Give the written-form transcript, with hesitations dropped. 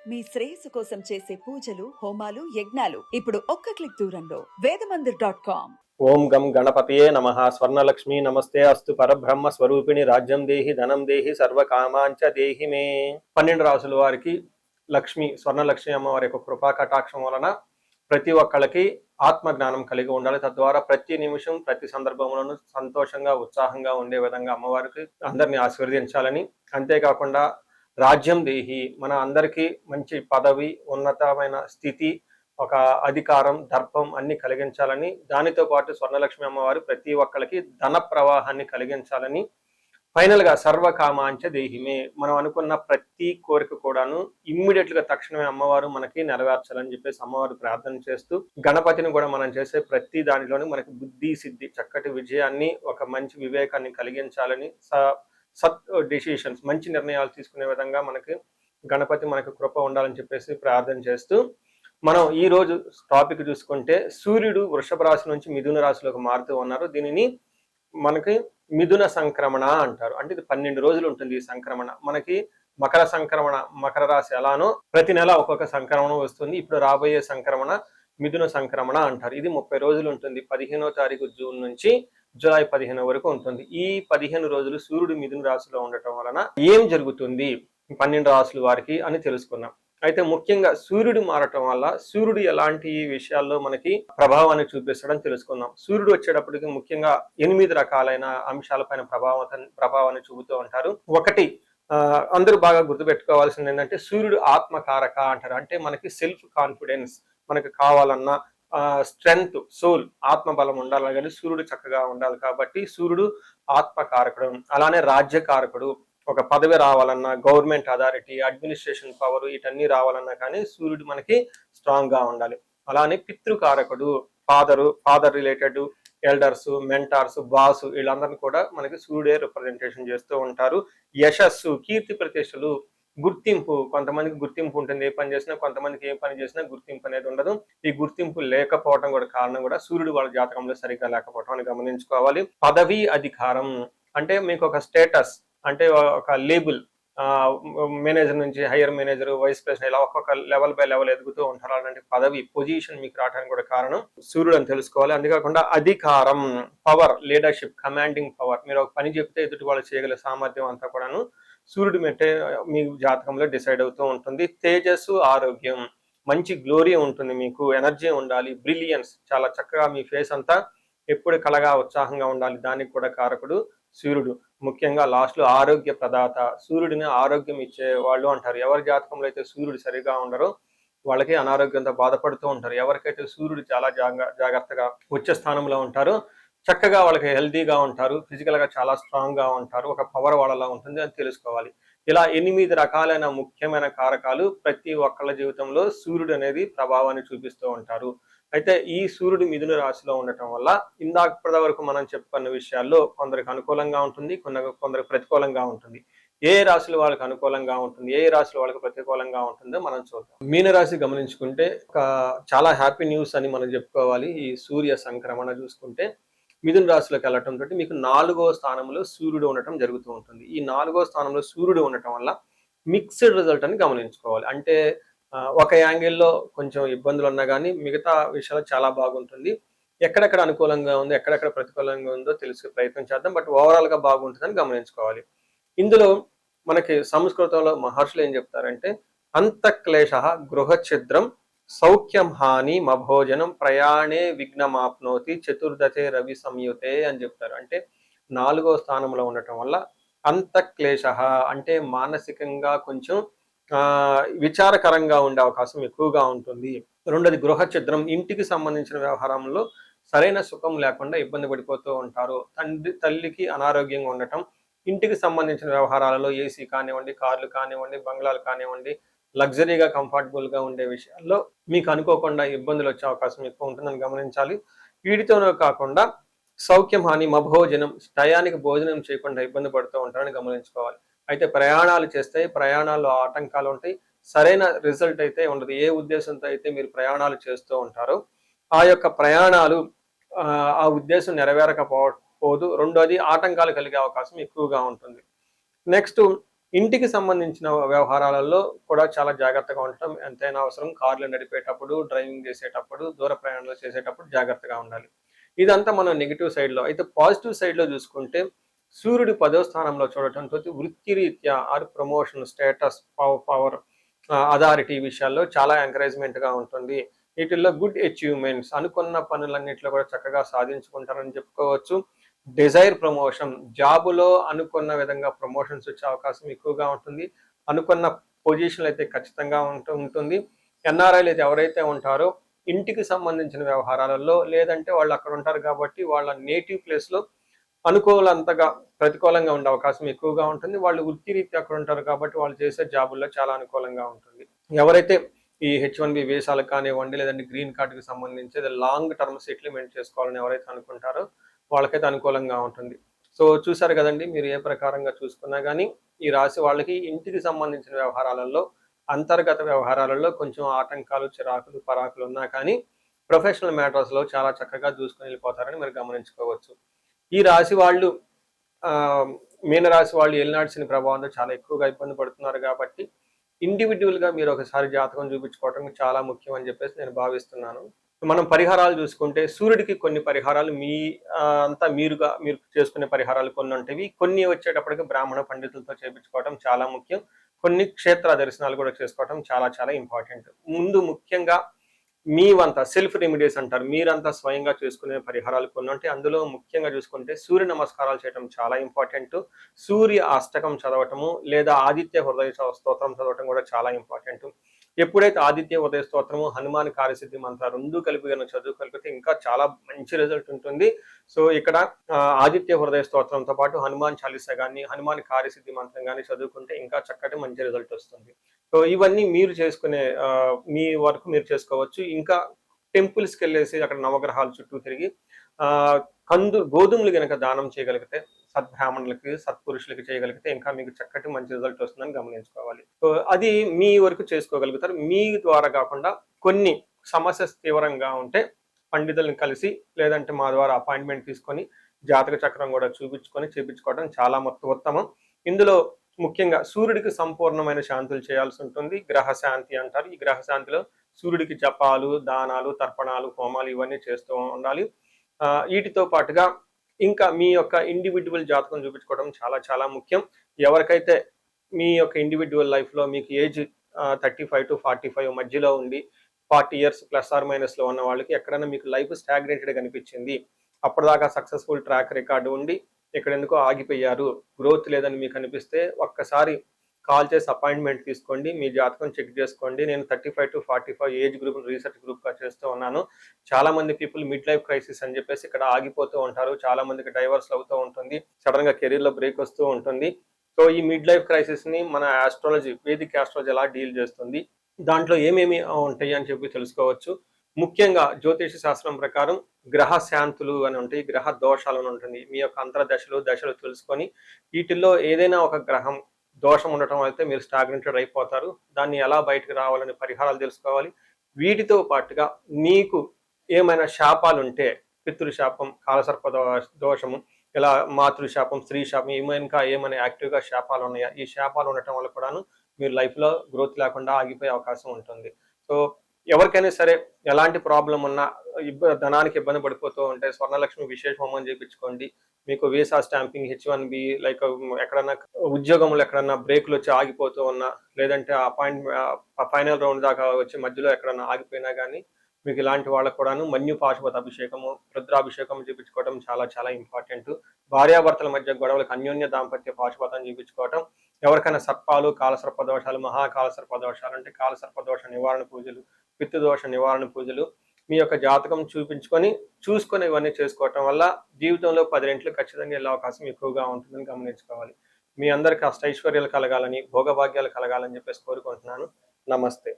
మీ శ్రేయస్సు కోసం చేసే పూజలు, హోమాలు, యజ్ఞాలు ఇప్పుడు ఒక్క క్లిక్ దూరంలో వేదమందిర్.com. ఓం గం గణపతియే నమః. స్వర్ణలక్ష్మి నమస్తే అస్తు. పరబ్రహ్మ స్వరూపిణి రాజ్యం దేహి ధనం దేహి సర్వకామాంచ దేహి మే. 12 రాసుల వారికి లక్ష్మి, స్వర్ణలక్ష్మి అమ్మవారి యొక్క కృపా కటాక్షం వలన ప్రతి ఒక్కళ్ళకి ఆత్మ జ్ఞానం కలిగి ఉండాలి. తద్వారా ప్రతి నిమిషం ప్రతి సందర్భంలోనూ సంతోషంగా ఉత్సాహంగా ఉండే విధంగా అమ్మవారికి అందరినీ ఆశీర్వదించాలని, అంతేకాకుండా రాజ్యం దేహి, మన అందరికీ మంచి పదవి, ఉన్నతమైన స్థితి, ఒక అధికారం, దర్పం అన్ని కలిగించాలని, దానితో పాటు స్వర్ణలక్ష్మి అమ్మవారు ప్రతి ఒక్కరికి ధన ప్రవాహాన్ని కలిగించాలని, ఫైనల్ గా సర్వకామాంచ దేహిమే, మనం అనుకున్న ప్రతి కోరిక కూడాను ఇమ్మీడియట్ గా తక్షణమే అమ్మవారు మనకి నెరవేర్చాలని చెప్పేసి అమ్మవారు ప్రార్థన చేస్తూ, గణపతిని కూడా మనం చేసే ప్రతి దానిలోనూ మనకి బుద్ధి సిద్ధి, చక్కటి విజయాన్ని, ఒక మంచి వివేకాన్ని కలిగించాలని, సత్ డెసిషన్స్, మంచి నిర్ణయాలు తీసుకునే విధంగా మనకి గణపతి మనకు కృప ఉండాలని చెప్పేసి ప్రార్థన చేస్తూ, మనం ఈ రోజు టాపిక్ చూసుకుంటే సూర్యుడు వృషభ రాశి నుంచి మిథున రాశిలోకి మారుతూ ఉన్నారు. దీనిని మనకి మిథున సంక్రమణ అంటారు. అంటే ఇది 12 రోజులు ఉంటుంది ఈ సంక్రమణ. మనకి మకర సంక్రమణ, మకర రాశి ఎలానో ప్రతి నెల ఒక్కొక్క సంక్రమణ వస్తుంది. ఇప్పుడు రాబోయే సంక్రమణ మిథున సంక్రమణ అంటారు. ఇది 30 రోజులు ఉంటుంది. 15వ తారీఖు జూన్ నుంచి జూలై 15 వరకు ఉంటుంది. ఈ 15 రోజులు సూర్యుడు మిథున రాశిలో ఉండటం వలన ఏం జరుగుతుంది 12 రాశుల వారికి అని తెలుసుకున్నాం. అయితే ముఖ్యంగా సూర్యుడు మారటం వల్ల సూర్యుడు ఎలాంటి విషయాల్లో మనకి ప్రభావాన్ని చూపిస్తాడని తెలుసుకుందాం. సూర్యుడు వచ్చేటప్పటికి ముఖ్యంగా 8 రకాలైన అంశాలపైన ప్రభావాన్ని చూపుతూ ఉంటారు. ఒకటి, అందరూ బాగా గుర్తుపెట్టుకోవాల్సింది ఏంటంటే సూర్యుడు ఆత్మకారక అంటారు. అంటే మనకి సెల్ఫ్ కాన్ఫిడెన్స్, మనకి కావాలన్నా స్ట్రెంగ్త్, సోల్, ఆత్మబలం ఉండాలి కానీ సూర్యుడు చక్కగా ఉండాలి. కాబట్టి సూర్యుడు ఆత్మకారకుడు. అలానే రాజ్యకారకుడు, ఒక పదవి రావాలన్నా, గవర్నమెంట్ అథారిటీ, అడ్మినిస్ట్రేషన్ పవర్, వీటన్నీ రావాలన్నా కానీ సూర్యుడు మనకి స్ట్రాంగ్ గా ఉండాలి. అలానే పితృకారకుడు, father related elders, mentors, boss, వీళ్ళందరినీ కూడా మనకి సూర్యుడే రిప్రజెంటేషన్ చేస్తూ ఉంటారు. యశస్సు, కీర్తి ప్రతిష్టలు, గుర్తింపు, కొంతమందికి గుర్తింపు ఉంటుంది ఏ పని చేసినా, కొంతమందికి ఏ పని చేసినా గుర్తింపు అనేది ఉండదు. ఈ గుర్తింపు లేకపోవడం కూడా కారణం కూడా సూర్యుడు వాళ్ళ జాతకంలో సరిగ్గా లేకపోవడం అని గమనించుకోవాలి. పదవి, అధికారం అంటే మీకు ఒక స్టేటస్, అంటే ఒక లేబుల్, మేనేజర్ నుంచి హైయర్ మేనేజర్, వైస్ ప్రెసిడెంట్, ఇలా ఒక్కొక్క లెవెల్ బై లెవెల్ ఎదుగుతూ ఉంటారు. అలాంటి పదవి, పొజిషన్ మీకు రావడానికి కూడా కారణం సూర్యుడు అని తెలుసుకోవాలి. అంతేకాకుండా అధికారం, పవర్, లీడర్షిప్, కమాండింగ్ పవర్, మీరు ఒక పని చెప్తే ఎదుటి వాళ్ళు చేయగల సామర్థ్యం అంతా కూడాను సూర్యుడు మెట్టే మీ జాతకంలో డిసైడ్ అవుతూ ఉంటుంది. తేజస్సు, ఆరోగ్యం, మంచి గ్లోరీ ఉంటుంది, మీకు ఎనర్జీ ఉండాలి, బ్రిలియన్స్, చాలా చక్కగా మీ ఫేస్ అంతా ఎప్పుడు కలగా ఉత్సాహంగా ఉండాలి, దానికి కూడా కారకుడు సూర్యుడు. ముఖ్యంగా లాస్ట్ లో ఆరోగ్య ప్రదాత, సూర్యుడిని ఆరోగ్యం ఇచ్చే వాళ్ళు అంటారు. ఎవరి జాతకంలో అయితే సూర్యుడు సరిగా ఉండరో వాళ్ళకి అనారోగ్యంతో బాధపడుతూ ఉంటారు. ఎవరికైతే సూర్యుడు చాలా జాగ్రత్తగా ఉచ్చ స్థానంలో ఉంటారో చక్కగా వాళ్ళకి హెల్తీగా ఉంటారు, ఫిజికల్ గా చాలా స్ట్రాంగ్ గా ఉంటారు, ఒక పవర్ వాళ్ళలా ఉంటుంది అని తెలుసుకోవాలి. ఇలా 8 రకాలైన ముఖ్యమైన కారకాలు ప్రతి ఒక్కళ్ళ జీవితంలో సూర్యుడు అనేది ప్రభావాన్ని చూపిస్తూ ఉంటారు. అయితే ఈ సూర్యుడు మిథున రాశిలో ఉండటం వల్ల ఇందాక వరకు మనం చెప్పుకున్న విషయాల్లో కొందరికి అనుకూలంగా ఉంటుంది, కొందరికి ప్రతికూలంగా ఉంటుంది. ఏ రాశుల వాళ్ళకి అనుకూలంగా ఉంటుంది, ఏ రాశుల వాళ్ళకి ప్రతికూలంగా ఉంటుందో మనం చూద్దాం. మీనరాశి గమనించుకుంటే ఒక చాలా హ్యాపీ న్యూస్ అని మనం చెప్పుకోవాలి. ఈ సూర్య సంక్రమణ చూసుకుంటే మిథున రాశిలోకి వెళ్ళటం తోటి మీకు 4వ స్థానంలో సూర్యుడు ఉండటం జరుగుతూ ఉంటుంది. ఈ 4వ స్థానంలో సూర్యుడు ఉండటం వల్ల మిక్స్డ్ రిజల్ట్ అని గమనించుకోవాలి. అంటే ఒక యాంగిల్లో కొంచెం ఇబ్బందులు ఉన్నా కానీ మిగతా విషయాలు చాలా బాగుంటుంది. ఎక్కడెక్కడ అనుకూలంగా ఉందో, ఎక్కడెక్కడ ప్రతికూలంగా ఉందో తెలుసుకు ప్రయత్నం చేద్దాం. బట్ ఓవరాల్ గా బాగుంటుందని గమనించుకోవాలి. ఇందులో మనకి సంస్కృతంలో మహర్షులు ఏం చెప్తారంటే అంతఃక్లేశ గృహఛిద్రం సౌఖ్యం హాని మభోజనం ప్రయాణే విఘ్నమాప్నోతి చతుర్దశే రవి సంయుతే అని చెప్తారు. అంటే 4వ స్థానంలో ఉండటం వల్ల అంతఃక్లేశ అంటే మానసికంగా కొంచెం విచారకరంగా ఉండే అవకాశం ఎక్కువగా ఉంటుంది. రెండోది గృహఛిద్రం, ఇంటికి సంబంధించిన వ్యవహారంలో సరైన సుఖం లేకుండా ఇబ్బంది పడిపోతూ ఉంటారు. తల్లికి అనారోగ్యంగా ఉండటం, ఇంటికి సంబంధించిన వ్యవహారాలలో ఏసీ కానివ్వండి, కార్లు కానివ్వండి, బంగ్లాలు కానివ్వండి, లగ్జరీగా కంఫర్టబుల్ గా ఉండే విషయాల్లో మీకు అనుకోకుండా ఇబ్బందులు వచ్చే అవకాశం ఎక్కువ ఉంటుందని గమనించాలి. వీటితోనే కాకుండా సౌఖ్యం హాని మభోజనం, టయానికి భోజనం చేయకుండా ఇబ్బంది పడుతూ ఉంటారని గమనించుకోవాలి. అయితే ప్రయాణాలు చేస్తే ప్రయాణాల్లో ఆటంకాలు ఉంటాయి, సరైన రిజల్ట్ అయితే ఉండదు. ఏ ఉద్దేశంతో అయితే మీరు ప్రయాణాలు చేస్తూ ఉంటారో ఆ యొక్క ప్రయాణాలు ఆ ఉద్దేశం నెరవేరకపోదు. రెండోది ఆటంకాలు కలిగే అవకాశం ఎక్కువగా ఉంటుంది. నెక్స్ట్ ఇంటికి సంబంధించిన వ్యవహారాలలో కూడా చాలా జాగ్రత్తగా ఉండటం ఎంతైనా అవసరం. కార్లు నడిపేటప్పుడు, డ్రైవింగ్ చేసేటప్పుడు, దూర ప్రయాణాలు చేసేటప్పుడు జాగ్రత్తగా ఉండాలి. ఇదంతా మనం నెగిటివ్ సైడ్లో. అయితే పాజిటివ్ సైడ్లో చూసుకుంటే సూర్యుడు 10వ స్థానంలో చూడటంతో వృత్తిరీత్యా or promotion, status, power, authority విషయాల్లో చాలా ఎంకరేజ్మెంట్గా ఉంటుంది. వీటిల్లో గుడ్ అచీవ్మెంట్స్, అనుకున్న పనులన్నింటిలో కూడా చక్కగా సాధించుకుంటారని చెప్పుకోవచ్చు. డిజైర్ ప్రమోషన్, జాబులో అనుకున్న విధంగా ప్రమోషన్స్ వచ్చే అవకాశం ఎక్కువగా ఉంటుంది. అనుకున్న పొజిషన్లు అయితే ఖచ్చితంగా ఉంటుంది. ఎన్ఆర్ఐలు అయితే ఎవరైతే ఉంటారో ఇంటికి సంబంధించిన వ్యవహారాలలో, లేదంటే వాళ్ళు అక్కడ ఉంటారు కాబట్టి వాళ్ళ నేటివ్ ప్లేస్లో అనుకూలంతగా ప్రతికూలంగా ఉండే అవకాశం ఎక్కువగా ఉంటుంది. వాళ్ళు వృత్తిరీత్యా అక్కడ ఉంటారు కాబట్టి వాళ్ళు చేసే జాబుల్లో చాలా అనుకూలంగా ఉంటుంది. ఎవరైతే ఈ H1B వీసాలకు కానివ్వండి, లేదంటే గ్రీన్ కార్డుకి సంబంధించి లాంగ్ టర్మ్ సెటిల్మెంట్ చేసుకోవాలని ఎవరైతే అనుకుంటారో వాళ్ళకైతే అనుకూలంగా ఉంటుంది. సో చూసారు కదండి, మీరు ఏ ప్రకారంగా చూసుకున్నా కానీ ఈ రాశి వాళ్ళకి ఇంటికి సంబంధించిన వ్యవహారాలలో, అంతర్గత వ్యవహారాలలో కొంచెం ఆటంకాలు, చిరాకులు, పరాకులు ఉన్నా కానీ ప్రొఫెషనల్ మ్యాటర్స్లో చాలా చక్కగా చూసుకొని వెళ్ళిపోతారని మీరు గమనించుకోవచ్చు. ఈ రాశి వాళ్ళు మీనరాశి వాళ్ళు ఏలినాటి ప్రభావంతో చాలా ఎక్కువగా ఇబ్బంది పడుతున్నారు కాబట్టి ఇండివిజువల్గా మీరు ఒకసారి జాతకం చూపించుకోవటం చాలా ముఖ్యం అని చెప్పేసి నేను భావిస్తున్నాను. మనం పరిహారాలు చూసుకుంటే సూర్యుడికి కొన్ని పరిహారాలు మీరు చేసుకునే పరిహారాలు కొన్ని ఉంటాయి. కొన్ని వచ్చేటప్పటికి బ్రాహ్మణ పండితులతో చేయించుకోవటం చాలా ముఖ్యం. కొన్ని క్షేత్ర దర్శనాలు కూడా చేసుకోవటం చాలా చాలా ఇంపార్టెంట్. ముందు ముఖ్యంగా మీవంతా సెల్ఫ్ రెమెడీస్ అంటారు, మీరంతా స్వయంగా చేసుకునే పరిహారాలు కొన్ని ఉంటాయి. అందులో ముఖ్యంగా చూసుకుంటే సూర్య నమస్కారాలు చేయడం చాలా ఇంపార్టెంట్. సూర్య అష్టకం చదవటము లేదా ఆదిత్య హృదయ స్తోత్రం చదవటం కూడా చాలా ఇంపార్టెంట్. ఎప్పుడైతే ఆదిత్య ఉదయ స్తోత్రము, హనుమాన్ కార్యసిద్ధి మంత్ర రెండు కలిపి కనుక చదువుకలిపితే ఇంకా చాలా మంచి రిజల్ట్ ఉంటుంది. సో ఇక్కడ ఆదిత్య హృదయ స్తోత్రంతో పాటు హనుమాన్ చాలీసా కానీ, హనుమాన్ కార్యసిద్ధి మంత్రం కానీ చదువుకుంటే ఇంకా చక్కటి మంచి రిజల్ట్ వస్తుంది. సో ఇవన్నీ మీరు చేసుకునే మీ వరకు మీరు చేసుకోవచ్చు. ఇంకా టెంపుల్స్కి వెళ్ళేసి అక్కడ నవగ్రహాల చుట్టూ తిరిగి గోధుమలు కనుక దానం చేయగలిగితే, సద్బ్రాహ్మణులకి, సత్పురుషులకి చేయగలిగితే ఇంకా మీకు చక్కటి మంచి రిజల్ట్ వస్తుందని గమనించుకోవాలి. సో అది మీ వరకు చేసుకోగలుగుతారు. మీ ద్వారా కాకుండా కొన్ని సమస్య తీవ్రంగా ఉంటే పండితులను కలిసి, లేదంటే మా ద్వారా అపాయింట్మెంట్ తీసుకొని జాతక చక్రం కూడా చేయించుకోవడం చాలా ఉత్తమం. ఇందులో ముఖ్యంగా సూర్యుడికి సంపూర్ణమైన శాంతులు చేయాల్సి ఉంటుంది. గ్రహ శాంతి అంటారు. ఈ గ్రహ శాంతిలో సూర్యుడికి జపాలు, దానాలు, తర్పణాలు, హోమాలు ఇవన్నీ చేస్తూ ఉండాలి. వీటితో పాటుగా ఇంకా మీ యొక్క ఇండివిజువల్ జాతకం చూపించుకోవడం చాలా చాలా ముఖ్యం. ఎవరికైతే మీ యొక్క ఇండివిజువల్ లైఫ్లో మీకు ఏజ్ 35 to 45 మధ్యలో ఉండి 40 years +or- ఉన్న వాళ్ళకి ఎక్కడైనా మీకు లైఫ్ స్టాగ్నేటెడ్ కనిపించింది, అప్పటిదాకా సక్సెస్ఫుల్ ట్రాక్ రికార్డు ఉండి ఇక్కడ ఎందుకో ఆగిపోయారు, గ్రోత్ లేదని మీకు అనిపిస్తే ఒక్కసారి కాల్ చేసి అపాయింట్మెంట్ తీసుకోండి, మీ జాతకం చెక్ చేసుకోండి. నేను 35 to 45 ఏజ్ గ్రూప్ రీసెర్చ్ గ్రూప్గా చేస్తూ ఉన్నాను. చాలా మంది పీపుల్ మిడ్ లైఫ్ క్రైసిస్ అని చెప్పేసి ఇక్కడ ఆగిపోతూ ఉంటారు. చాలా మందికి డైవర్స్ అవుతూ ఉంటుంది, సడన్ గా కెరీర్లో బ్రేక్ వస్తూ ఉంటుంది. సో ఈ మిడ్ లైఫ్ క్రైసిస్ ని మన ఆస్ట్రాలజీ, వేదిక్ ఆస్ట్రాలజీ ఎలా డీల్ చేస్తుంది, దాంట్లో ఏమేమి ఉంటాయి అని చెప్పి తెలుసుకోవచ్చు. ముఖ్యంగా జ్యోతిష శాస్త్రం ప్రకారం గ్రహ శాంతులు అని ఉంటాయి, గ్రహ దోషాలు అని ఉంటుంది. మీ యొక్క దశలు తెలుసుకొని వీటిల్లో ఏదైనా ఒక గ్రహం దోషం ఉండటం అయితే మీరు స్టాగ్నెంటెడ్ అయిపోతారు. దాన్ని ఎలా బయటకు రావాలని పరిహారాలు తెలుసుకోవాలి. వీటితో పాటుగా మీకు ఏమైనా శాపాలు ఉంటే, పితృశాపం, కాలసర్ప దోషము, ఇలా మాతృశాపం, స్త్రీ శాపం, ఏమైనా యాక్టివ్గా శాపాలు ఉన్నాయా, ఈ శాపాలు ఉండటం వల్ల కూడాను మీరు లైఫ్లో గ్రోత్ లేకుండా ఆగిపోయే అవకాశం ఉంటుంది. సో ఎవరికైనా సరే ఎలాంటి ప్రాబ్లం ఉన్నా, ధనానికి ఇబ్బంది పడిపోతూ ఉంటే స్వర్ణలక్ష్మి విశేష హోమం చేయించుకోండి. మీకు వీసా స్టాంపింగ్, H1B, లైక్ ఎక్కడన్నా ఉద్యోగంలో ఎక్కడన్నా బ్రేక్లు వచ్చి ఆగిపోతూ ఉన్నా, లేదంటే ఫైనల్ రౌండ్ దాకా వచ్చి మధ్యలో ఎక్కడన్నా ఆగిపోయినా కానీ మీకు ఇలాంటి వాళ్ళకు కూడాను మన్యు పాశుపత అభిషేకము, రుద్రాభిషేకం చేయించుకోవడం చాలా చాలా ఇంపార్టెంట్. భార్యాభర్తల మధ్య గొడవలకు అన్యోన్య దాంపత్య పాశుపతం చేయించుకోవటం. ఎవరికైనా సర్పాలు, కాలసర్ప దోషాలు, మహాకాలసర్ప దోషాలు అంటే కాలసర్ప దోష నివారణ పూజలు, పితృదోష నివారణ పూజలు మీ యొక్క జాతకం చూసుకొని ఇవన్నీ చేసుకోవటం వల్ల జీవితంలో 10 రెట్లు ఖచ్చితంగా వెళ్ళే అవకాశం ఎక్కువగా ఉంటుందని గమనించుకోవాలి. మీ అందరికీ అష్టైశ్వర్యాలు కలగాలని, భోగభాగ్యాలు కలగాలని చెప్పేసి కోరుకుంటున్నాను. నమస్తే.